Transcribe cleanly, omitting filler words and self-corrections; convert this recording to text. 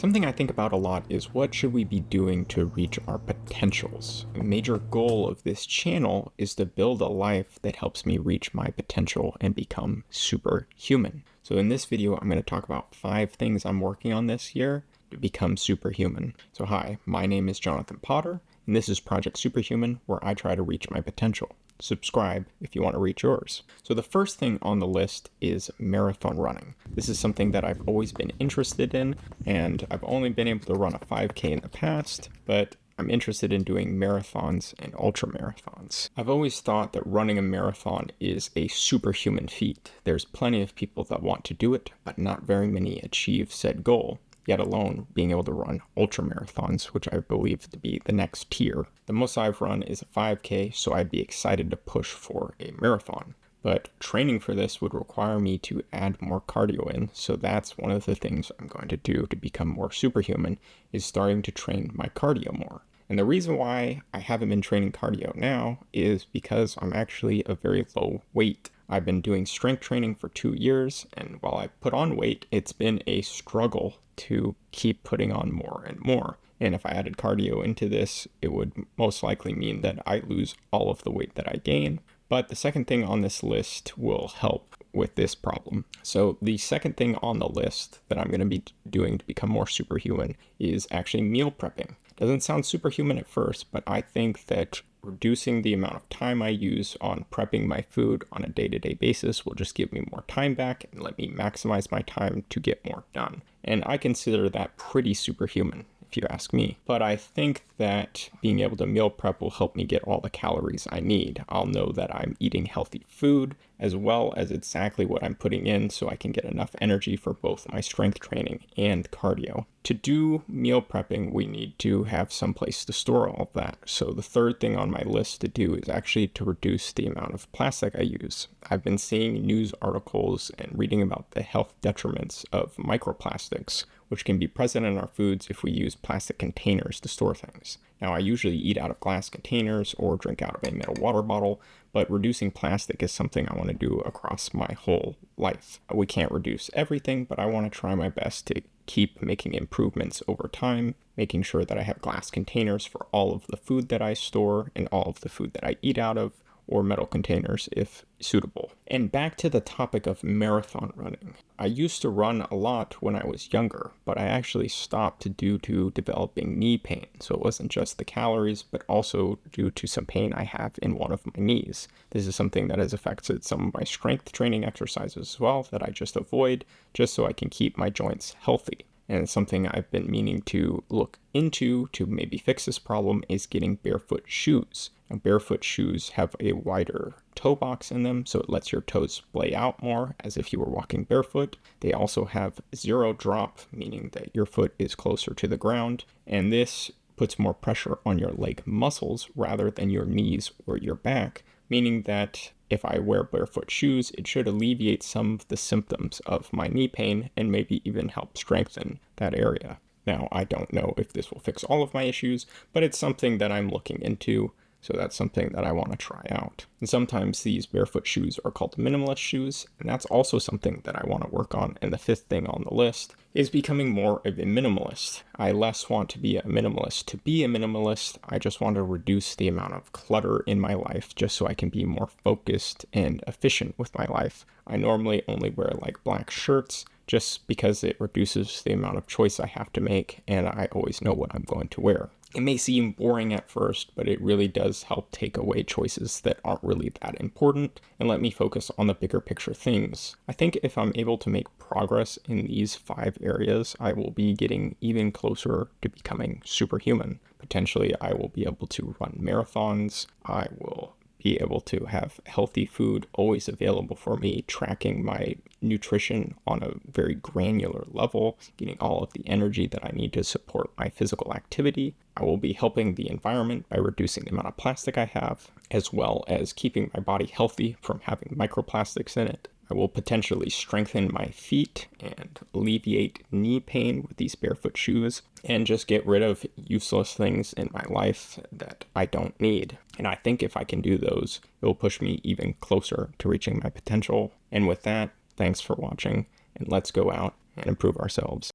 Something I think about a lot is what should we be doing to reach our potentials? A major goal of this channel is to build a life that helps me reach my potential and become superhuman. So in this video, I'm going to talk about 5 things I'm working on this year to become superhuman. So hi, my name is Jonathan Potter, and this is Project Superhuman, where I try to reach my potential. Subscribe if you want to reach yours. So the first thing on the list is marathon running. This is something that I've always been interested in, and I've only been able to run a 5K in the past, but I'm interested in doing marathons and ultra marathons. I've always thought that running a marathon is a superhuman feat. There's plenty of people that want to do it, but not very many achieve said goal, yet alone being able to run ultra marathons, which I believe to be the next tier. The most I've run is a 5K, so I'd be excited to push for a marathon. But training for this would require me to add more cardio in, so that's one of the things I'm going to do to become more superhuman, is starting to train my cardio more. And the reason why I haven't been training cardio now is because I'm actually a very low weight. I've been doing strength training for 2 years, and while I put on weight, it's been a struggle to keep putting on more and more. And if I added cardio into this, it would most likely mean that I lose all of the weight that I gain. But the second thing on this list will help with this problem. So the second thing on the list that I'm going to be doing to become more superhuman is actually meal prepping. Doesn't sound superhuman at first, but I think that reducing the amount of time I use on prepping my food on a day-to-day basis will just give me more time back and let me maximize my time to get more done. And I consider that pretty superhuman, if you ask me. But I think that being able to meal prep will help me get all the calories I need. I'll know that I'm eating healthy food as well as exactly what I'm putting in, so I can get enough energy for both my strength training and cardio. To do meal prepping, we need to have some place to store all of that. So the third thing on my list to do is actually to reduce the amount of plastic I use. I've been seeing news articles and reading about the health detriments of microplastics, which can be present in our foods if we use plastic containers to store things. Now, I usually eat out of glass containers or drink out of a metal water bottle, but reducing plastic is something I want to do across my whole life. We can't reduce everything, but I want to try my best to keep making improvements over time, making sure that I have glass containers for all of the food that I store and all of the food that I eat out of, or metal containers if suitable. And back to the topic of marathon running. I used to run a lot when I was younger, but I actually stopped due to developing knee pain. So it wasn't just the calories, but also due to some pain I have in one of my knees. This is something that has affected some of my strength training exercises as well that I just avoid, just so I can keep my joints healthy. And something I've been meaning to look into to maybe fix this problem is getting barefoot shoes. Now, barefoot shoes have a wider toe box in them, so it lets your toes splay out more as if you were walking barefoot. They also have zero drop, meaning that your foot is closer to the ground, and this puts more pressure on your leg muscles rather than your knees or your back, meaning that if I wear barefoot shoes, it should alleviate some of the symptoms of my knee pain and maybe even help strengthen that area. Now, I don't know if this will fix all of my issues, but it's something that I'm looking into, so that's something that I want to try out. And sometimes these barefoot shoes are called minimalist shoes, and that's also something that I want to work on. And the fifth thing on the list is becoming more of a minimalist. I less want to be a minimalist. To be a minimalist, I just want to reduce the amount of clutter in my life just so I can be more focused and efficient with my life. I normally only wear like black shirts just because it reduces the amount of choice I have to make, and I always know what I'm going to wear. It may seem boring at first, but it really does help take away choices that aren't really that important and let me focus on the bigger picture things. I think if I'm able to make progress in these 5 areas, I will be getting even closer to becoming superhuman. Potentially, I will be able to run marathons. I will be able to have healthy food always available for me, tracking my nutrition on a very granular level, getting all of the energy that I need to support my physical activity. I will be helping the environment by reducing the amount of plastic I have, as well as keeping my body healthy from having microplastics in it. I will potentially strengthen my feet and alleviate knee pain with these barefoot shoes and just get rid of useless things in my life that I don't need. And I think if I can do those, it will push me even closer to reaching my potential. And with that, thanks for watching, and let's go out and improve ourselves.